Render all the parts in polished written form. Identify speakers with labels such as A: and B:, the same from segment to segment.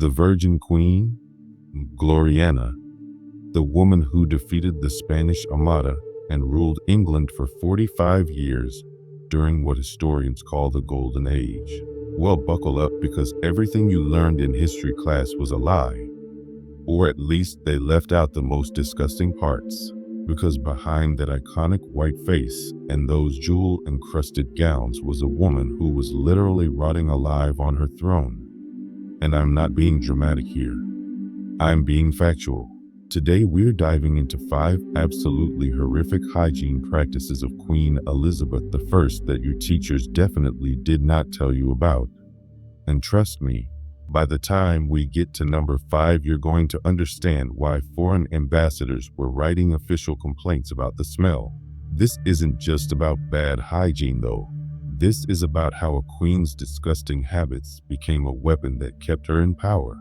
A: The Virgin Queen, Gloriana, the woman who defeated the Spanish Armada and ruled England for 45 years during what historians call the Golden Age. Well, buckle up, because everything you learned in history class was a lie. Or at least they left out the most disgusting parts. Because behind that iconic white face and those jewel-encrusted gowns was a woman who was literally rotting alive on her throne. And I'm not being dramatic here. I'm being factual. Today we're diving into 5 absolutely horrific hygiene practices of Queen Elizabeth I that your teachers definitely did not tell you about. And trust me, by the time we get to number 5, you're going to understand why foreign ambassadors were writing official complaints about the smell. This isn't just about bad hygiene though. This is about how a queen's disgusting habits became a weapon that kept her in power,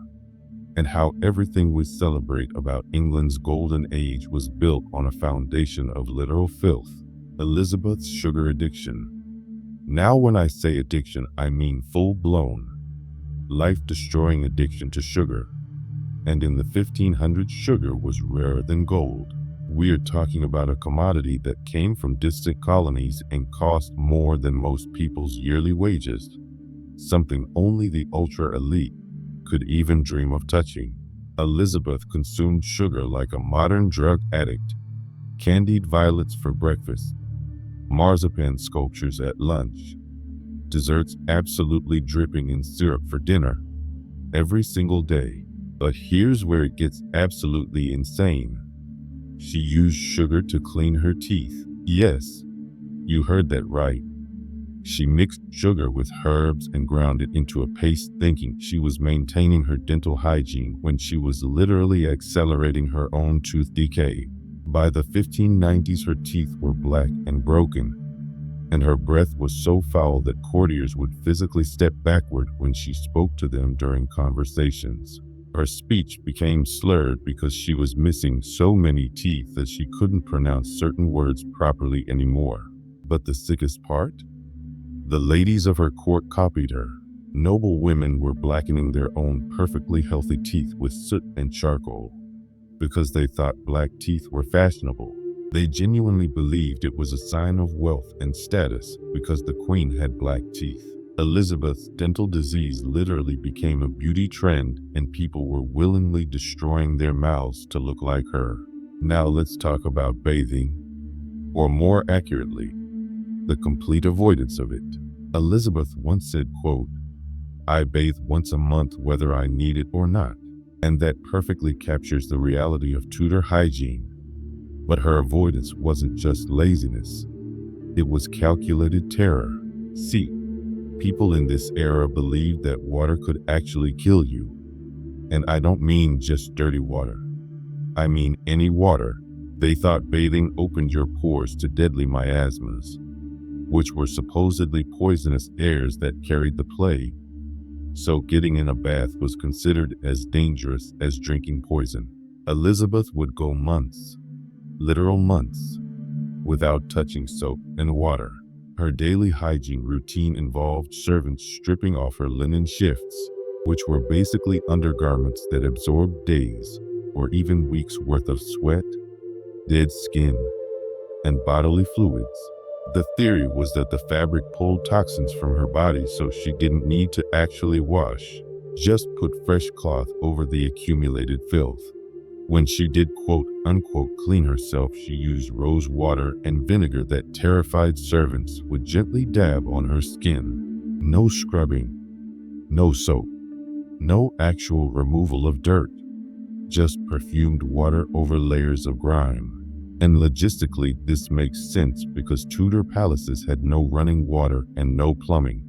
A: and how everything we celebrate about England's golden age was built on a foundation of literal filth. Elizabeth's sugar addiction. Now when I say addiction, I mean full-blown, life-destroying addiction to sugar. And in the 1500s, sugar was rarer than gold. We're talking about a commodity that came from distant colonies and cost more than most people's yearly wages, something only the ultra-elite could even dream of touching. Elizabeth consumed sugar like a modern drug addict. Candied violets for breakfast, marzipan sculptures at lunch, desserts absolutely dripping in syrup for dinner, every single day. But here's where it gets absolutely insane. She used sugar to clean her teeth. Yes, you heard that right. She mixed sugar with herbs and ground it into a paste, thinking she was maintaining her dental hygiene when she was literally accelerating her own tooth decay. By the 1590s, her teeth were black and broken, and her breath was so foul that courtiers would physically step backward when she spoke to them during conversations. Her speech became slurred because she was missing so many teeth that she couldn't pronounce certain words properly anymore. But the sickest part? The ladies of her court copied her. Noble women were blackening their own perfectly healthy teeth with soot and charcoal because they thought black teeth were fashionable. They genuinely believed it was a sign of wealth and status because the queen had black teeth. Elizabeth's dental disease literally became a beauty trend, and people were willingly destroying their mouths to look like her. Now let's talk about bathing, or more accurately, the complete avoidance of it. Elizabeth once said, quote, "I bathe once a month whether I need it or not." And that perfectly captures the reality of Tudor hygiene. But her avoidance wasn't just laziness. It was calculated terror. See, people in this era believed that water could actually kill you. And I don't mean just dirty water. I mean any water. They thought bathing opened your pores to deadly miasmas, which were supposedly poisonous airs that carried the plague. So getting in a bath was considered as dangerous as drinking poison. Elizabeth would go months, literal months, without touching soap and water. Her daily hygiene routine involved servants stripping off her linen shifts, which were basically undergarments that absorbed days or even weeks worth of sweat, dead skin, and bodily fluids. The theory was that the fabric pulled toxins from her body so she didn't need to actually wash, just put fresh cloth over the accumulated filth. When she did quote unquote clean herself, she used rose water and vinegar that terrified servants would gently dab on her skin. No scrubbing, no soap, no actual removal of dirt, just perfumed water over layers of grime. And logistically, this makes sense because Tudor palaces had no running water and no plumbing.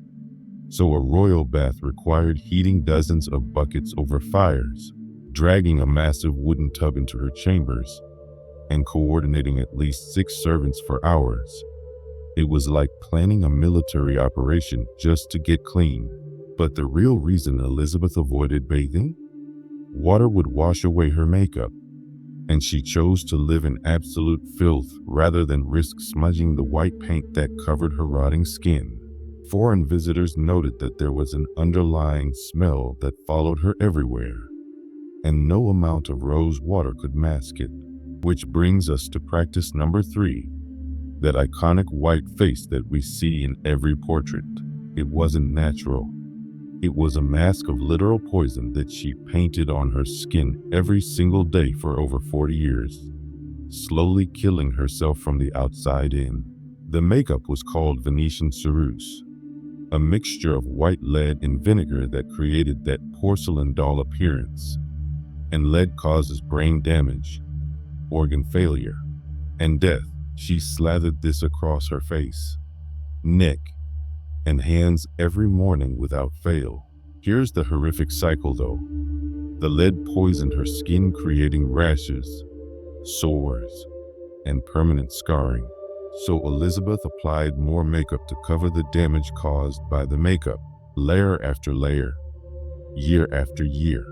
A: So a royal bath required heating dozens of buckets over fires, dragging a massive wooden tub into her chambers, and coordinating at least 6 servants for hours. It was like planning a military operation just to get clean. But the real reason Elizabeth avoided bathing? Water would wash away her makeup, and she chose to live in absolute filth rather than risk smudging the white paint that covered her rotting skin. Foreign visitors noted that there was an underlying smell that followed her everywhere, and no amount of rose water could mask it. Which brings us to practice number 3, that iconic white face that we see in every portrait. It wasn't natural. It was a mask of literal poison that she painted on her skin every single day for over 40 years, slowly killing herself from the outside in. The makeup was called Venetian ceruse, a mixture of white lead and vinegar that created that porcelain doll appearance. And lead causes brain damage, organ failure, and death. She slathered this across her face, neck, and hands every morning without fail. Here's the horrific cycle though. The lead poisoned her skin, creating rashes, sores, and permanent scarring. So Elizabeth applied more makeup to cover the damage caused by the makeup, layer after layer, year after year,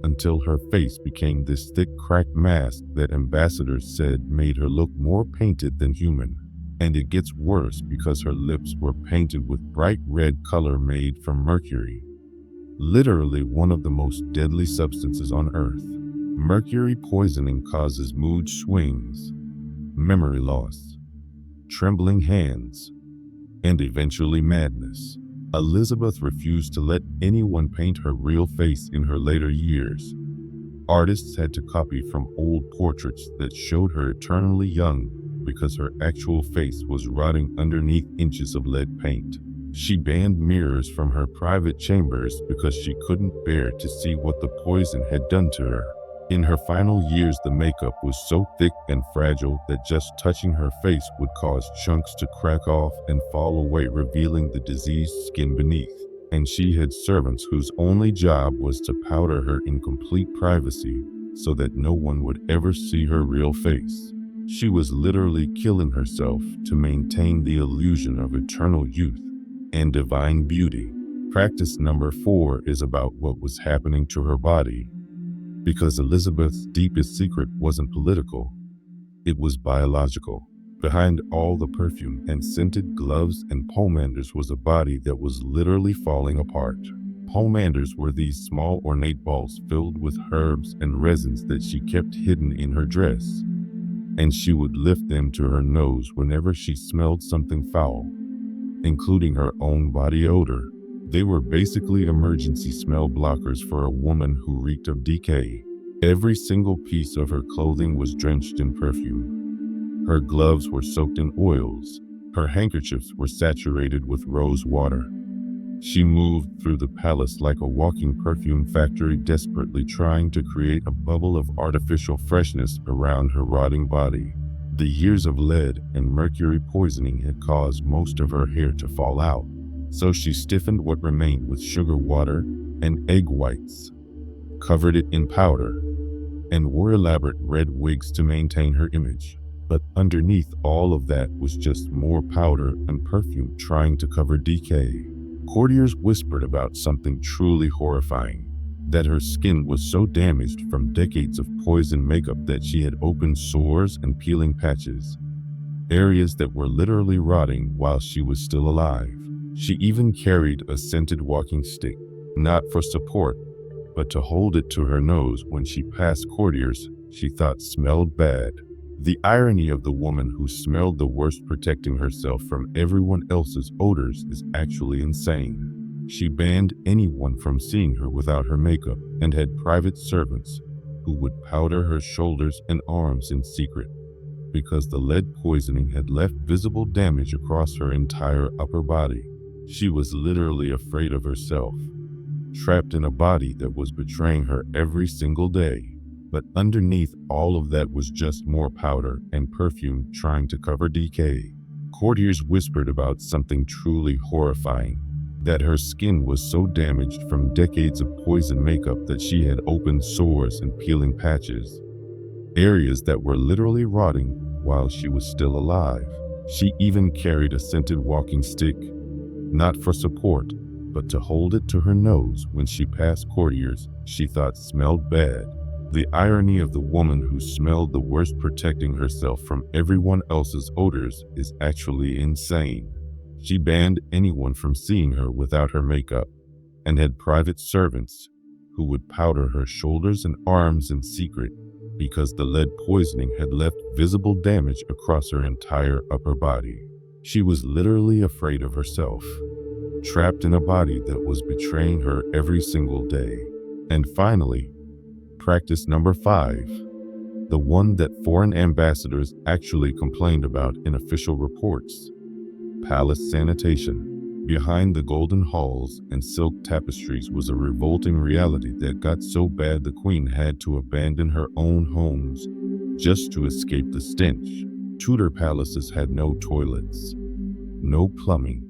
A: until her face became this thick, cracked mask that ambassadors said made her look more painted than human. And it gets worse because her lips were painted with bright red color made from mercury, literally one of the most deadly substances on Earth. Mercury poisoning causes mood swings, memory loss, trembling hands, and eventually madness. Elizabeth refused to let anyone paint her real face in her later years. Artists had to copy from old portraits that showed her eternally young because her actual face was rotting underneath inches of lead paint. She banned mirrors from her private chambers because she couldn't bear to see what the poison had done to her. In her final years, the makeup was so thick and fragile that just touching her face would cause chunks to crack off and fall away, revealing the diseased skin beneath. And she had servants whose only job was to powder her in complete privacy so that no one would ever see her real face. She was literally killing herself to maintain the illusion of eternal youth and divine beauty. Practice number 4 is about what was happening to her body. Because Elizabeth's deepest secret wasn't political, it was biological. Behind all the perfume and scented gloves and pomanders was a body that was literally falling apart. Pomanders were these small ornate balls filled with herbs and resins that she kept hidden in her dress, and she would lift them to her nose whenever she smelled something foul, including her own body odor. They were basically emergency smell blockers for a woman who reeked of decay. Every single piece of her clothing was drenched in perfume. Her gloves were soaked in oils. Her handkerchiefs were saturated with rose water. She moved through the palace like a walking perfume factory, desperately trying to create a bubble of artificial freshness around her rotting body. The years of lead and mercury poisoning had caused most of her hair to fall out, so she stiffened what remained with sugar water and egg whites, covered it in powder, and wore elaborate red wigs to maintain her image. But underneath all of that was just more powder and perfume trying to cover decay. Courtiers whispered about something truly horrifying, that her skin was so damaged from decades of poison makeup that she had open sores and peeling patches, areas that were literally rotting while she was still alive. She even carried a scented walking stick, not for support, but to hold it to her nose when she passed courtiers she thought smelled bad. The irony of the woman who smelled the worst protecting herself from everyone else's odors is actually insane. She banned anyone from seeing her without her makeup and had private servants who would powder her shoulders and arms in secret, because the lead poisoning had left visible damage across her entire upper body. She was literally afraid of herself, trapped in a body that was betraying her every single day. But underneath all of that was just more powder and perfume trying to cover decay. Courtiers whispered about something truly horrifying, that her skin was so damaged from decades of poison makeup that she had open sores and peeling patches, areas that were literally rotting while she was still alive. She even carried a scented walking stick, not for support, but to hold it to her nose when she passed courtiers she thought smelled bad. The irony of the woman who smelled the worst protecting herself from everyone else's odors is actually insane. She banned anyone from seeing her without her makeup and had private servants who would powder her shoulders and arms in secret because the lead poisoning had left visible damage across her entire upper body. She was literally afraid of herself, trapped in a body that was betraying her every single day. And finally, practice number 5, the one that foreign ambassadors actually complained about in official reports: palace sanitation. Behind the golden halls and silk tapestries was a revolting reality that got so bad the queen had to abandon her own homes just to escape the stench. Tudor palaces had no toilets, no plumbing,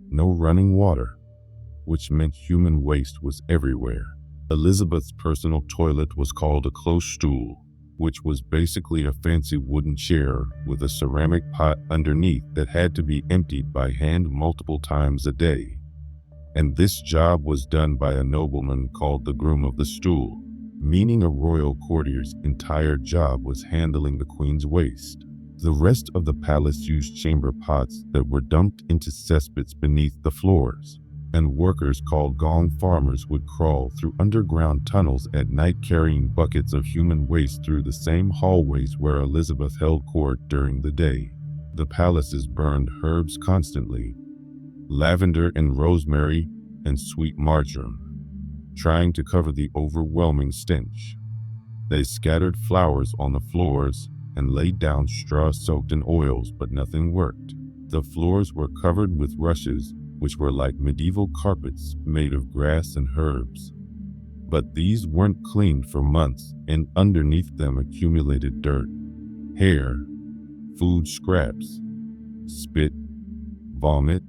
A: no running water, which meant human waste was everywhere. Elizabeth's personal toilet was called a close stool, which was basically a fancy wooden chair with a ceramic pot underneath that had to be emptied by hand multiple times a day. And this job was done by a nobleman called the groom of the stool, meaning a royal courtier's entire job was handling the queen's waste. The rest of the palace used chamber pots that were dumped into cesspits beneath the floors, and workers called gong farmers would crawl through underground tunnels at night carrying buckets of human waste through the same hallways where Elizabeth held court during the day. The palaces burned herbs constantly, lavender and rosemary and sweet marjoram, trying to cover the overwhelming stench. They scattered flowers on the floors and laid down straw soaked in oils, but nothing worked. The floors were covered with rushes, which were like medieval carpets made of grass and herbs. But these weren't cleaned for months, and underneath them accumulated dirt, hair, food scraps, spit, vomit,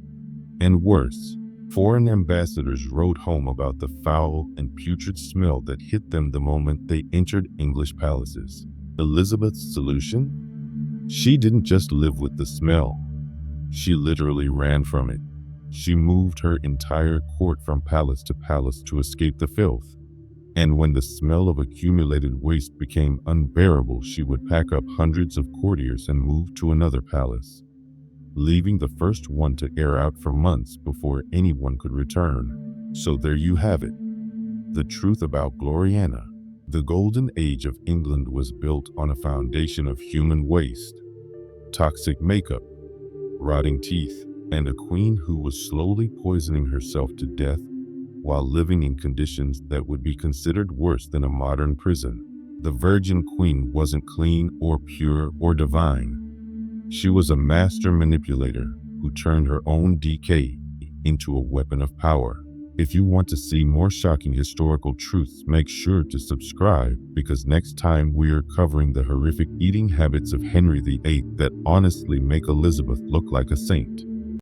A: and worse. Foreign ambassadors wrote home about the foul and putrid smell that hit them the moment they entered English palaces. Elizabeth's solution? She didn't just live with the smell. She literally ran from it. She moved her entire court from palace to escape the filth. And when the smell of accumulated waste became unbearable, she would pack up hundreds of courtiers and move to another palace, leaving the first one to air out for months before anyone could return. So there you have it. The truth about Gloriana. The golden age of England was built on a foundation of human waste, toxic makeup, rotting teeth, and a queen who was slowly poisoning herself to death while living in conditions that would be considered worse than a modern prison. The Virgin Queen wasn't clean or pure or divine. She was a master manipulator who turned her own decay into a weapon of power. If you want to see more shocking historical truths, make sure to subscribe, because next time we are covering the horrific eating habits of Henry VIII that honestly make Elizabeth look like a saint.